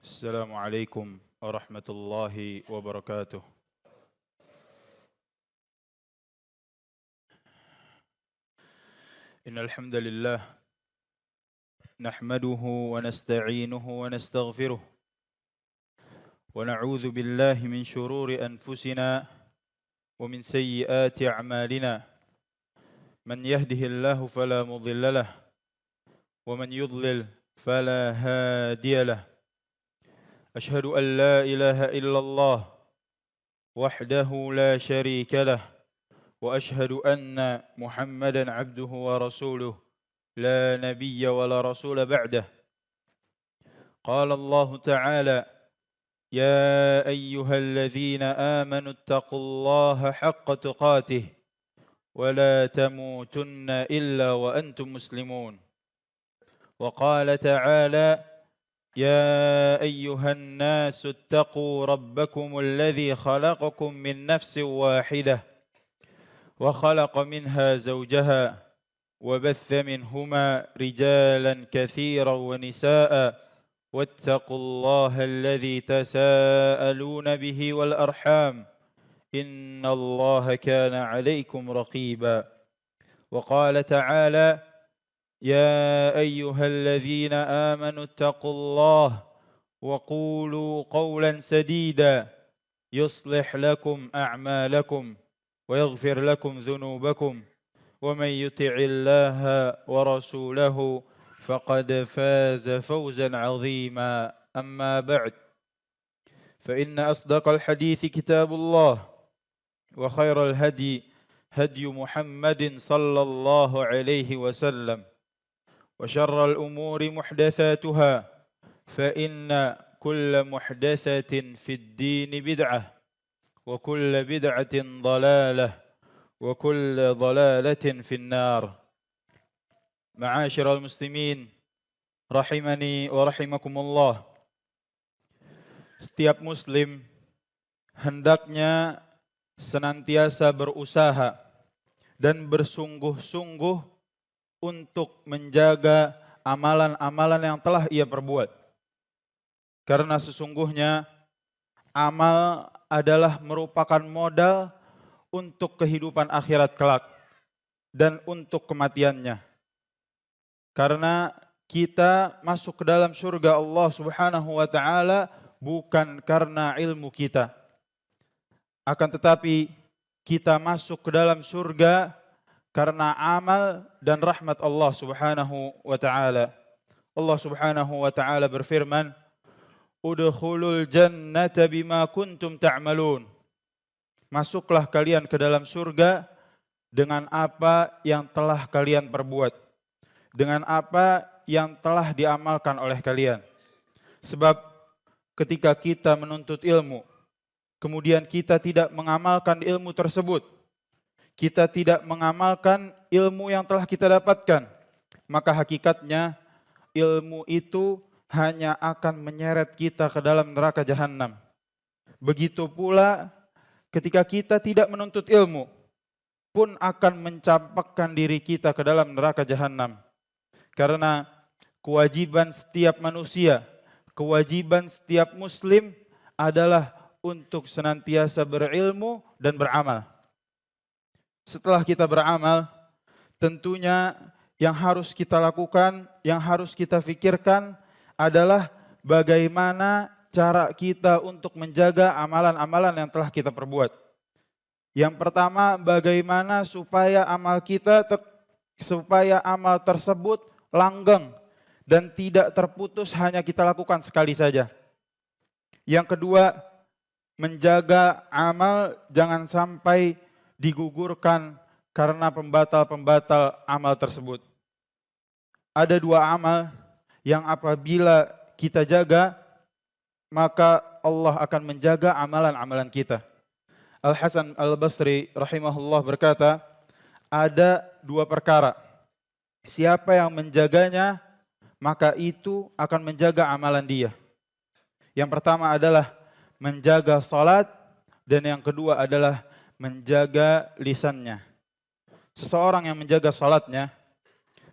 السلام عليكم ورحمة الله وبركاته. إن الحمد لله نحمده ونستعينه ونستغفره ونعوذ بالله من شرور أنفسنا ومن سيئات أعمالنا. من يهده الله فلا مضل له ومن يضلل فلا هادي له. أشهد أن لا إله إلا الله وحده لا شريك له وأشهد أن محمدا عبده ورسوله لا نبي ولا رسول بعده. قال الله تعالى: يا أيها الذين آمنوا اتقوا الله حق تقاته ولا تموتن إلا وأنتم مسلمون. وقال تعالى: يا أيها الناس اتقوا ربكم الذي خلقكم من نفس واحدة وخلق منها زوجها وبث منهما رجالا كثيرا ونساء واتقوا الله الذي تساءلون به والأرحام إن الله كان عليكم رقيبا. وقال تعالى: يا أيها الذين آمنوا اتقوا الله وقولوا قولا سديدا يصلح لكم أعمالكم ويغفر لكم ذنوبكم ومن يطع الله ورسوله فقد فاز فوزا عظيما. أما بعد، فإن أصدق الحديث كتاب الله وخير الهدي هدي محمد صلى الله عليه وسلم وشر الأمور محدثاتها فإن كل محدثة في الدين بدعة وكل بدعة ضلالة وكل ضلالة في النار. معاشر المسلمين rahimani wa rahimakumullah. Setiap muslim hendaknya senantiasa berusaha dan bersungguh-sungguh untuk menjaga amalan-amalan yang telah ia perbuat. Karena sesungguhnya amal adalah merupakan modal untuk kehidupan akhirat kelak dan untuk kematiannya. Karena kita masuk ke dalam surga Allah Subhanahu wa taala bukan karena ilmu kita. Akan tetapi kita masuk ke dalam surga karena amal dan rahmat Allah Subhanahu wa taala. Allah Subhanahu wa taala berfirman, "Udkhulul jannata bima kuntum ta'malun." Masuklah kalian ke dalam surga dengan apa yang telah kalian perbuat, dengan apa yang telah diamalkan oleh kalian. Sebab ketika kita menuntut ilmu, kemudian kita tidak mengamalkan ilmu tersebut, kita tidak mengamalkan ilmu yang telah kita dapatkan, maka hakikatnya ilmu itu hanya akan menyeret kita ke dalam neraka jahanam. Begitu pula ketika kita tidak menuntut ilmu, pun akan mencampakkan diri kita ke dalam neraka jahanam. Karena kewajiban setiap manusia, kewajiban setiap muslim adalah untuk senantiasa berilmu dan beramal. Setelah kita beramal, tentunya yang harus kita lakukan, yang harus kita fikirkan adalah bagaimana cara kita untuk menjaga amalan-amalan yang telah kita perbuat. Yang pertama, bagaimana supaya amal tersebut langgeng dan tidak terputus hanya kita lakukan sekali saja. Yang kedua, menjaga amal jangan sampai digugurkan karena pembatal-pembatal amal tersebut. Ada dua amal yang apabila kita jaga, maka Allah akan menjaga amalan-amalan kita. Al-Hasan Al-Basri rahimahullah berkata, ada dua perkara. Siapa yang menjaganya, maka itu akan menjaga amalan dia. Yang pertama adalah menjaga salat, dan yang kedua adalah menjaga lisannya. Seseorang yang menjaga salatnya,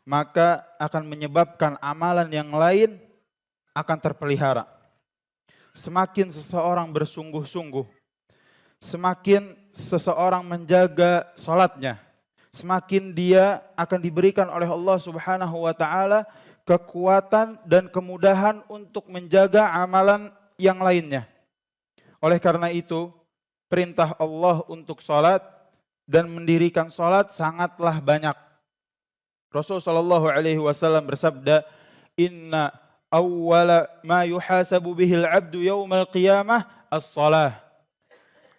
maka akan menyebabkan amalan yang lain akan terpelihara. semakin seseorang bersungguh-sungguh, semakin seseorang menjaga salatnya, semakin dia akan diberikan oleh Allah Subhanahu wa taala kekuatan dan kemudahan untuk menjaga amalan yang lainnya. Oleh karena itu, perintah Allah untuk salat dan mendirikan salat sangatlah banyak. Rasul sallallahu alaihi wasallam bersabda, "Inna awwala ma yuhasabu bihil 'abdu yaumal qiyamah as-shalah."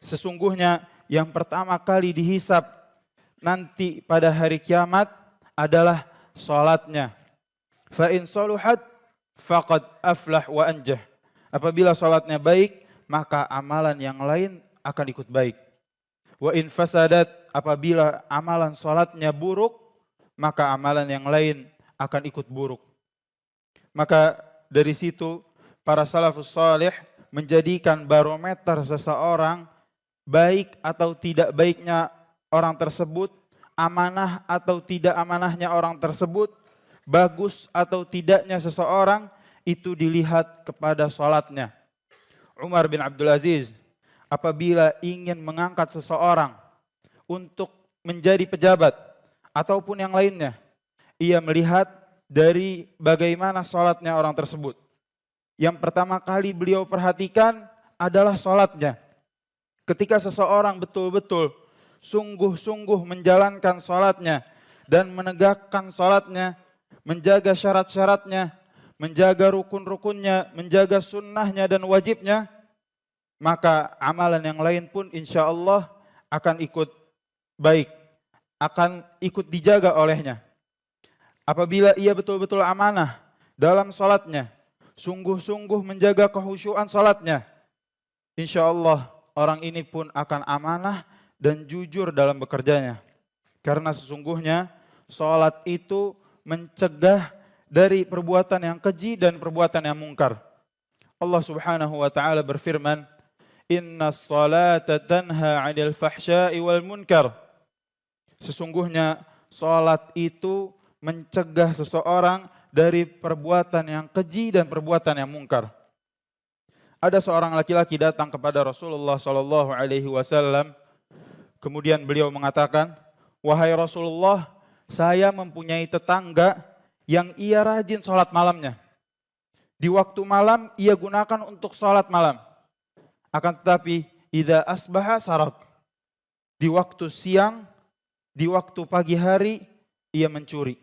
Sesungguhnya yang pertama kali dihisab nanti pada hari kiamat adalah salatnya. Fa in saluhat faqad aflah wa anjah. Apabila salatnya baik, maka amalan yang lain akan ikut baik. Wa in fasadat, apabila amalan salatnya buruk, maka amalan yang lain akan ikut buruk. Maka dari situ para salafus salih menjadikan barometer seseorang baik atau tidak baiknya orang tersebut, amanah atau tidak amanahnya orang tersebut, bagus atau tidaknya seseorang, itu dilihat kepada salatnya. Umar bin Abdul Aziz apabila ingin mengangkat seseorang untuk menjadi pejabat ataupun yang lainnya, ia melihat dari bagaimana salatnya orang tersebut. Yang pertama kali beliau perhatikan adalah salatnya. Ketika seseorang betul-betul sungguh-sungguh menjalankan salatnya dan menegakkan salatnya, menjaga syarat-syaratnya, menjaga rukun-rukunnya, menjaga sunnahnya dan wajibnya, maka amalan yang lain pun insya Allah akan ikut baik, akan ikut dijaga olehnya. Apabila ia betul-betul amanah dalam salatnya, sungguh-sungguh menjaga kekhusyuan salatnya, insya Allah orang ini pun akan amanah dan jujur dalam bekerjanya. Karena sesungguhnya salat itu mencegah dari perbuatan yang keji dan perbuatan yang mungkar. Allah Subhanahu wa taala berfirman, "Innas salata tanha 'anil fahsya'i wal munkar." Sesungguhnya salat itu mencegah seseorang dari perbuatan yang keji dan perbuatan yang mungkar. Ada seorang laki-laki datang kepada Rasulullah sallallahu alaihi wasallam. Kemudian beliau mengatakan, "Wahai Rasulullah, saya mempunyai tetangga yang ia rajin salat malamnya. Di waktu malam ia gunakan untuk salat malam. Akan tetapi idza asbaha sarak. Di waktu siang, di waktu pagi hari ia mencuri.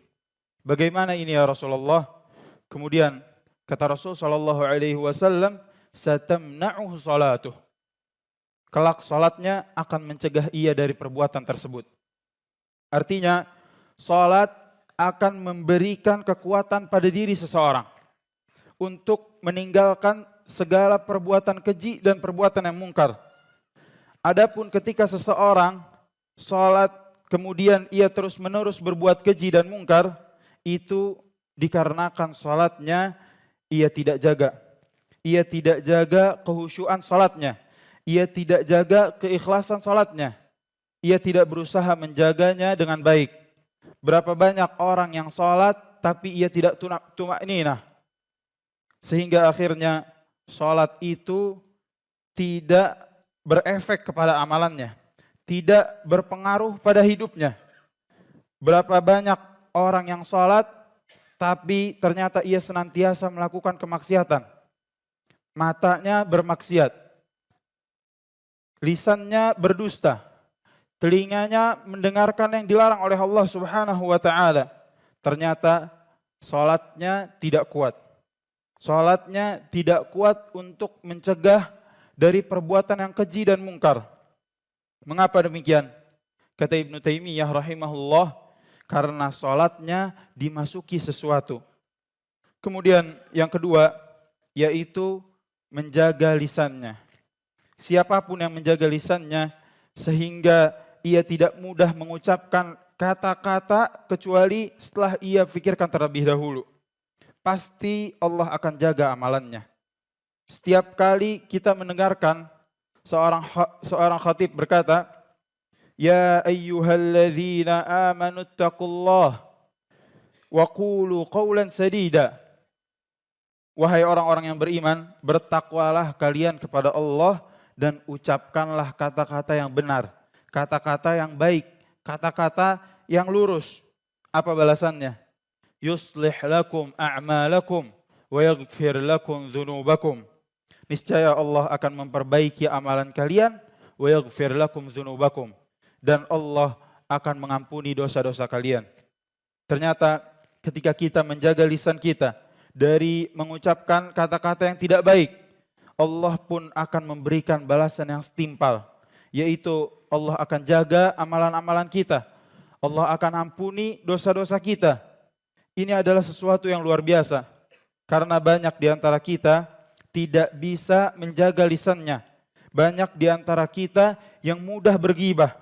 Bagaimana ini ya Rasulullah?" Kemudian kata Rasul sallallahu alaihi wasallam, "Satamna'uhu salatuh." Kelak salatnya akan mencegah ia dari perbuatan tersebut. Artinya, salat akan memberikan kekuatan pada diri seseorang untuk meninggalkan segala perbuatan keji dan perbuatan yang mungkar. Adapun ketika seseorang salat kemudian ia terus-menerus berbuat keji dan mungkar, itu dikarenakan salatnya ia tidak jaga. Ia tidak jaga kekhusyuan salatnya. Ia tidak jaga keikhlasan salatnya. Ia tidak berusaha menjaganya dengan baik. Berapa banyak orang yang salat tapi ia tidak tumakninah. Sehingga akhirnya salat itu tidak berefek kepada amalannya. Tidak berpengaruh pada hidupnya. Berapa banyak orang yang salat tapi ternyata ia senantiasa melakukan kemaksiatan. Matanya bermaksiat, lisannya berdusta, telinganya mendengarkan yang dilarang oleh Allah Subhanahu wa taala. Ternyata salatnya tidak kuat. Salatnya tidak kuat untuk mencegah dari perbuatan yang keji dan mungkar. Mengapa demikian? Kata Ibnu Taimiyah rahimahullah, karena salatnya dimasuki sesuatu. Kemudian yang kedua, yaitu menjaga lisannya. Siapapun yang menjaga lisannya sehingga ia tidak mudah mengucapkan kata-kata kecuali setelah ia pikirkan terlebih dahulu, pasti Allah akan jaga amalannya. Setiap kali kita mendengarkan seorang khatib berkata, "Ya ayyuhalladzina amanu taqullah wa qulu qawlan sadida." Wahai orang-orang yang beriman, bertakwalah kalian kepada Allah dan ucapkanlah kata-kata yang benar, kata-kata yang baik, kata-kata yang lurus. Apa balasannya? Yuslih lakum a'malakum wa yaghfir lakum dzunubakum. Niscaya Allah akan memperbaiki amalan kalian, wa yaghfir lakum dzunubakum, dan Allah akan mengampuni dosa-dosa kalian. Ternyata ketika kita menjaga lisan kita dari mengucapkan kata-kata yang tidak baik, Allah pun akan memberikan balasan yang setimpal, yaitu Allah akan jaga amalan-amalan kita. Allah akan ampuni dosa-dosa kita. Ini adalah sesuatu yang luar biasa, karena banyak di antara kita tidak bisa menjaga lisannya. Banyak di antara kita yang mudah bergibah.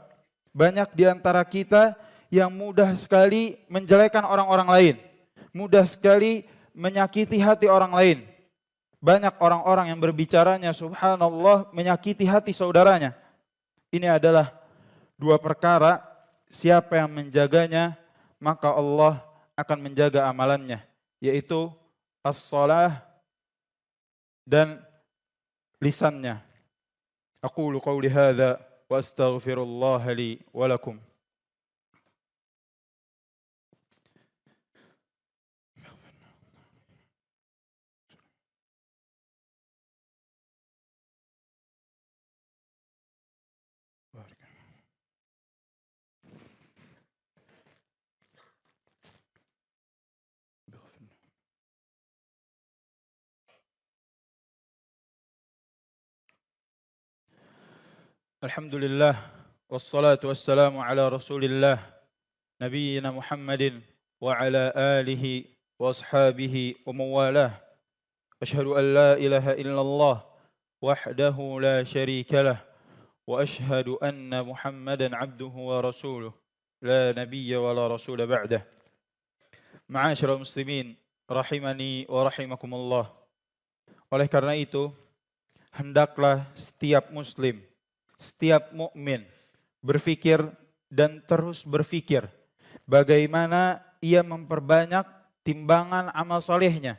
Banyak di antara kita yang mudah sekali menjelekan orang-orang lain. Mudah sekali menyakiti hati orang lain. Banyak orang-orang yang berbicaranya, subhanallah, menyakiti hati saudaranya. Ini adalah dua perkara, siapa yang menjaganya, maka Allah akan menjaga amalannya, yaitu as-shalah dan lisannya. Aqulu qawli hadza wa astaghfirullah li wa lakum. Alhamdulillah, wassalatu wassalamu ala rasulillah, nabiyyina Muhammadin wa ala alihi wa ashabihi wa mawalah. Ashhadu an la ilaha illallah wahdahu la syarika lah, wa ashhadu anna Muhammadan abduhu wa rasuluh, la nabiyya wa la rasula ba'dah. Ma'asyiral muslimin, rahimani wa rahimakumullah. Oleh karena itu, hendaklah setiap muslim, setiap mukmin berfikir dan terus berfikir bagaimana ia memperbanyak timbangan amal solehnya.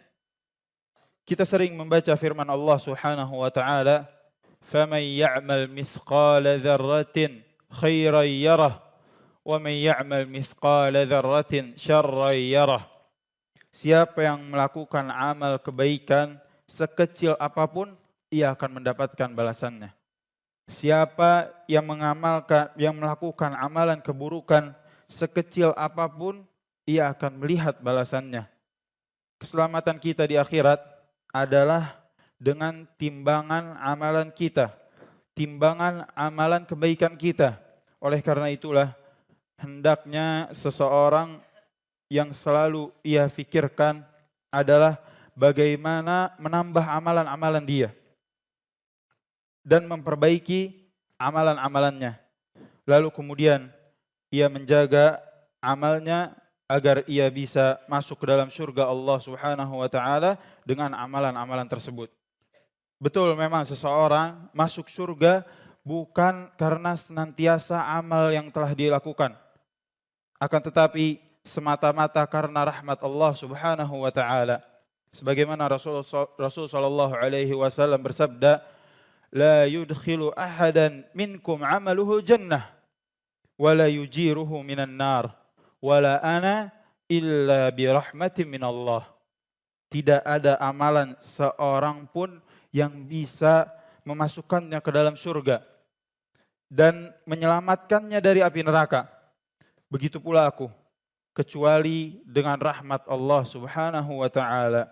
Kita sering membaca firman Allah Subhanahu wa taala, "Faman ya'mal mithqala dzarratin khairan yarah wa man ya'mal mithqala dzarratin syarran yarah." Siapa yang melakukan amal kebaikan sekecil apapun, ia akan mendapatkan balasannya. Siapa yang melakukan amalan keburukan sekecil apapun, ia akan melihat balasannya. Keselamatan kita di akhirat adalah dengan timbangan amalan kita, timbangan amalan kebaikan kita. Oleh karena itulah, hendaknya seseorang yang selalu ia fikirkan adalah bagaimana menambah amalan-amalan dia dan memperbaiki amalan-amalannya. Lalu kemudian ia menjaga amalnya agar ia bisa masuk ke dalam surga Allah Subhanahu wa taala dengan amalan-amalan tersebut. Betul, memang seseorang masuk surga bukan karena senantiasa amal yang telah dilakukan, akan tetapi semata-mata karena rahmat Allah Subhanahu wa taala. Sebagaimana Rasul sallallahu alaihi wasallam bersabda, la yudkhilu ahadan minkum amaluhu jannah wa la yujiruhu minan nar wa la ana illa bi rahmatin min Allah. Tidak ada amalan seorang pun yang bisa memasukkannya ke dalam surga dan menyelamatkannya dari api neraka. Begitu pula aku, kecuali dengan rahmat Allah Subhanahu wa taala.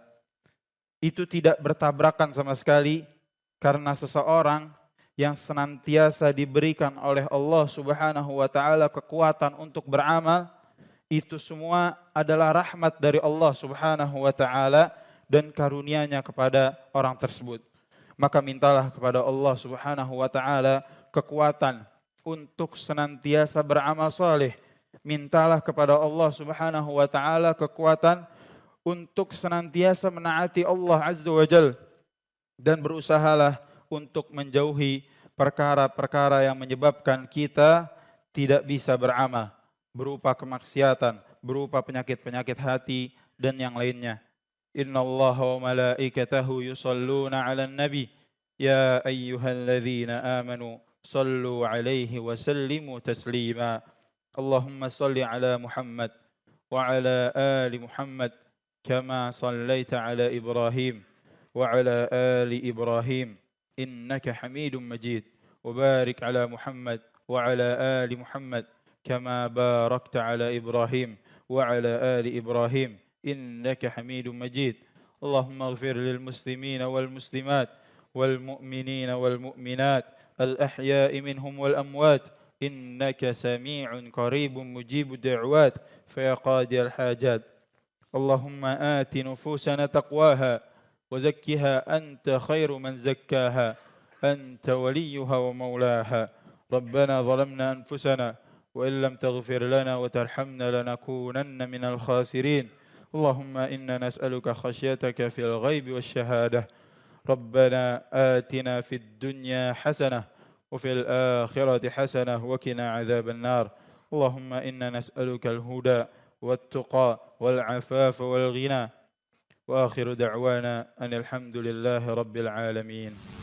Itu tidak bertabrakan sama sekali, karena seseorang yang senantiasa diberikan oleh Allah Subhanahu wa taala kekuatan untuk beramal, itu semua adalah rahmat dari Allah Subhanahu wa taala dan karunia-Nya kepada orang tersebut. Maka mintalah kepada Allah Subhanahu wa taala kekuatan untuk senantiasa beramal saleh. Mintalah kepada Allah Subhanahu wa taala kekuatan untuk senantiasa menaati Allah Azza wa Jalla, dan berusahalah untuk menjauhi perkara-perkara yang menyebabkan kita tidak bisa beramal, berupa kemaksiatan, berupa penyakit-penyakit hati dan yang lainnya. إن الله وملائكته يصلون على النبي يا أيها الذين آمنوا صلوا عليه وسلموا تسليما اللهم صل على محمد وعلى آل محمد كما صليت على إبراهيم وعلى آل إبراهيم إنك حميد مجيد وبارك على محمد وعلى آل محمد كما باركت على إبراهيم وعلى آل إبراهيم إنك حميد مجيد اللهم اغفر للمسلمين والمسلمات والمؤمنين والمؤمنات الأحياء منهم والأموات إنك سميع قريب مجيب الدعوات فيا قاضي الحاجات اللهم آت نفوسنا تقواها وزكها أنت خير من زكاها أنت وليها ومولاها ربنا ظلمنا أنفسنا وإن لم تغفر لنا وترحمنا لنكونن من الخاسرين اللهم إنا نسألك خشيتك في الغيب والشهادة ربنا آتنا في الدنيا حسنة وفي الآخرة حسنة وقنا عذاب النار اللهم إنا نسألك الهدى والتقى والعفاف والغنى وآخر دعوانا أن الحمد لله رب العالمين.